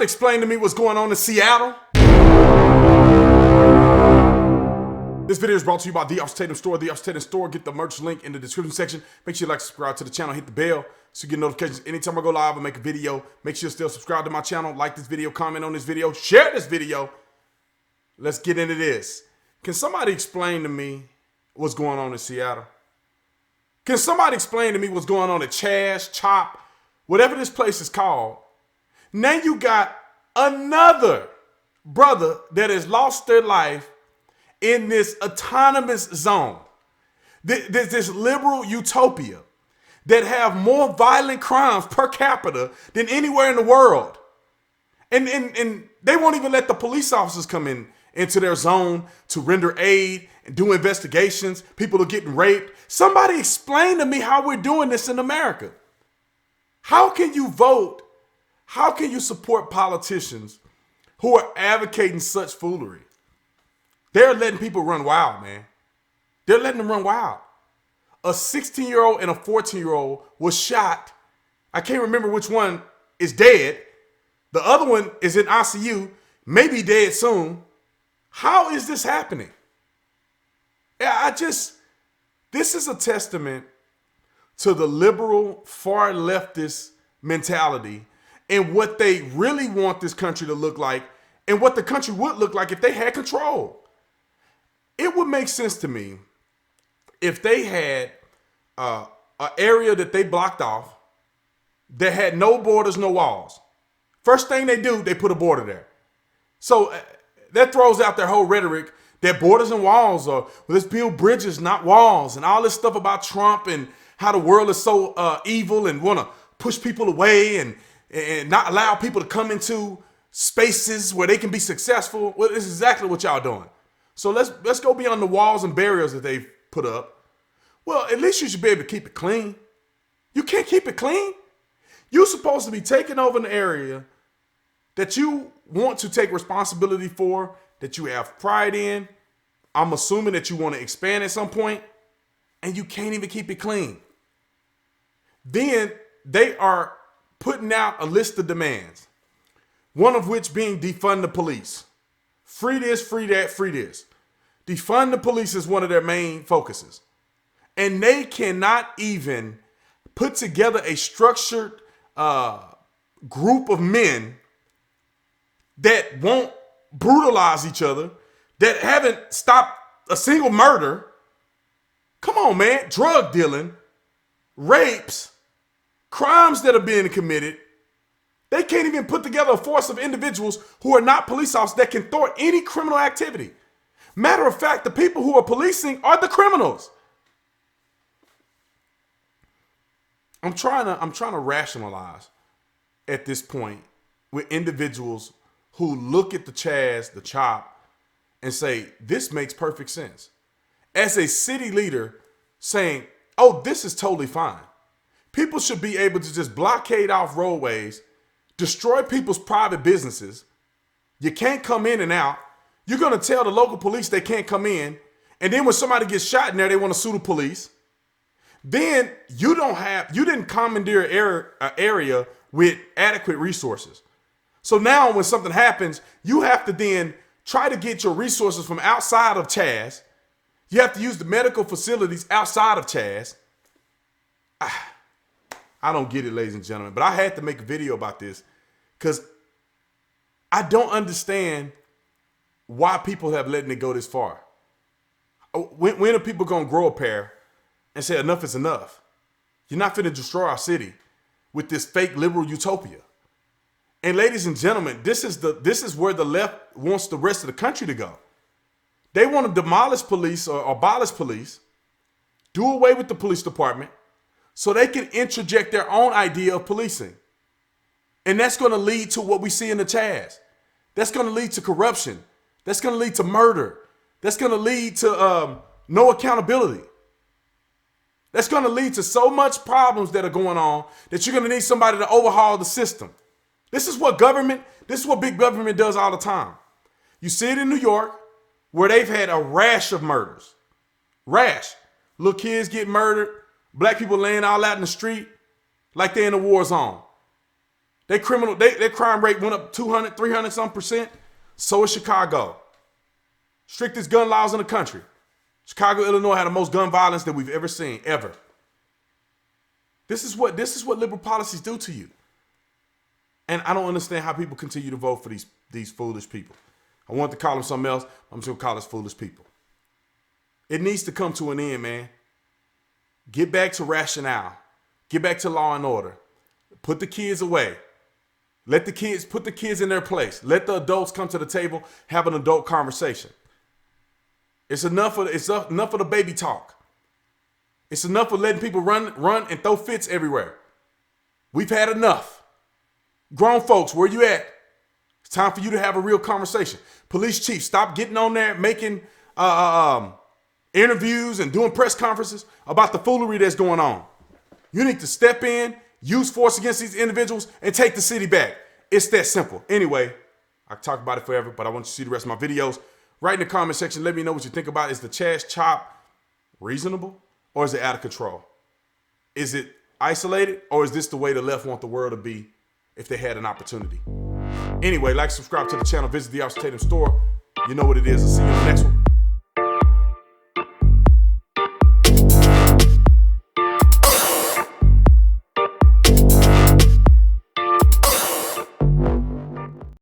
somebody explain to me what's going on in Seattle? This video is brought to you by the Officer Tatum store. The Officer Tatum store. Get the merch link in the description section. Make sure you like, subscribe to the channel, hit the bell so you get notifications anytime I go live or make a video. Make sure you still subscribe to my channel, like this video, comment on this video, share this video. Let's get into this. Can somebody explain to me what's going on in Seattle? Can somebody explain to me what's going on at Chaz, Chop, whatever this place is called? Now you got another brother that has lost their life in this autonomous zone. There's this liberal utopia that have more violent crimes per capita than anywhere in the world. And they won't even let the police officers come into their zone to render aid and do investigations. People are getting raped. Somebody explain to me how we're doing this in America. How can you vote? How can you support politicians who are advocating such foolery? They're letting people run wild, man. They're letting them run wild. A 16-year-old and a 14-year-old was shot. I can't remember which one is dead. The other one is in ICU, maybe dead soon. How is this happening? This is a testament to the liberal, far leftist mentality and what they really want this country to look like and what the country would look like if they had control. It would make sense to me if they had an area that they blocked off that had no borders, no walls. First thing they do, they put a border there. So that throws out their whole rhetoric that borders and walls are, well, let's build bridges, not walls, and all this stuff about Trump and how the world is so evil and want to push people away and not allow people to come into spaces where they can be successful. Well, this is exactly what y'all doing. So let's go beyond the walls and barriers that they've put up. Well, at least you should be able to keep it clean. You can't keep it clean. You're supposed to be taking over an area that you want to take responsibility for, that you have pride in. I'm assuming that you want to expand at some point, and you can't even keep it clean. Then they are putting out a list of demands, one of which being defund the police. Free this, free that, free this. Defund the police is one of their main focuses. And they cannot even put together a structured group of men that won't brutalize each other, that haven't stopped a single murder. Come on, man. Drug dealing, rapes, crimes that are being committed. They can't even put together a force of individuals who are not police officers that can thwart any criminal activity. Matter of fact, the people who are policing are the criminals. I'm trying to rationalize at this point with individuals who look at the Chaz, the Chop, and say, this makes perfect sense. As a city leader saying, oh, this is totally fine. People should be able to just blockade off roadways, destroy people's private businesses. You can't come in and out. You're going to tell the local police they can't come in. And then when somebody gets shot in there, they want to sue the police. Then you didn't commandeer an area with adequate resources. So now when something happens, you have to then try to get your resources from outside of Chaz. You have to use the medical facilities outside of Chaz. I don't get it, ladies and gentlemen, but I had to make a video about this because I don't understand why people have letting it go this far. When are people going to grow a pair and say enough is enough? You're not finna destroy our city with this fake liberal utopia. And ladies and gentlemen, this is where the left wants the rest of the country to go. They want to demolish police or abolish police, do away with the police department, so they can interject their own idea of policing. And that's going to lead to what we see in the Chaz. That's going to lead to corruption. That's going to lead to murder. That's going to lead to no accountability. That's going to lead to so much problems that are going on that you're going to need somebody to overhaul the system. This is what big government does all the time. You see it in New York, where they've had a rash of murders. Rash. Little kids get murdered. Black people laying all out in the street like they're in a war zone. Their crime rate went up 200, 300 some percent. So is Chicago. Strictest gun laws in the country. Chicago, Illinois had the most gun violence that we've ever seen, ever. This is what liberal policies do to you. And I don't understand how people continue to vote for these foolish people. I want to call them something else. I'm just going to call us foolish people. It needs to come to an end, man. Get back to rationale. Get back to law and order. Put the kids away. Put the kids in their place. Let the adults come to the table, have an adult conversation. It's enough of the baby talk. It's enough of letting people run and throw fits everywhere. We've had enough. Grown folks, where you at? It's time for you to have a real conversation. Police chief, stop getting on there making interviews and doing press conferences about the foolery that's going on. You need to step in, use force against these individuals, and take the city back. It's that simple. Anyway, I can talk about it forever, but I want you to see the rest of my videos. Write in the comment section. Let me know what you think about it. Is the Chaz chop reasonable or is it out of control? Is it isolated or is this the way the left want the world to be if they had an opportunity? Anyway, like, subscribe to the channel. Visit the Officer Tatum store. You know what it is. I'll see you in the next one.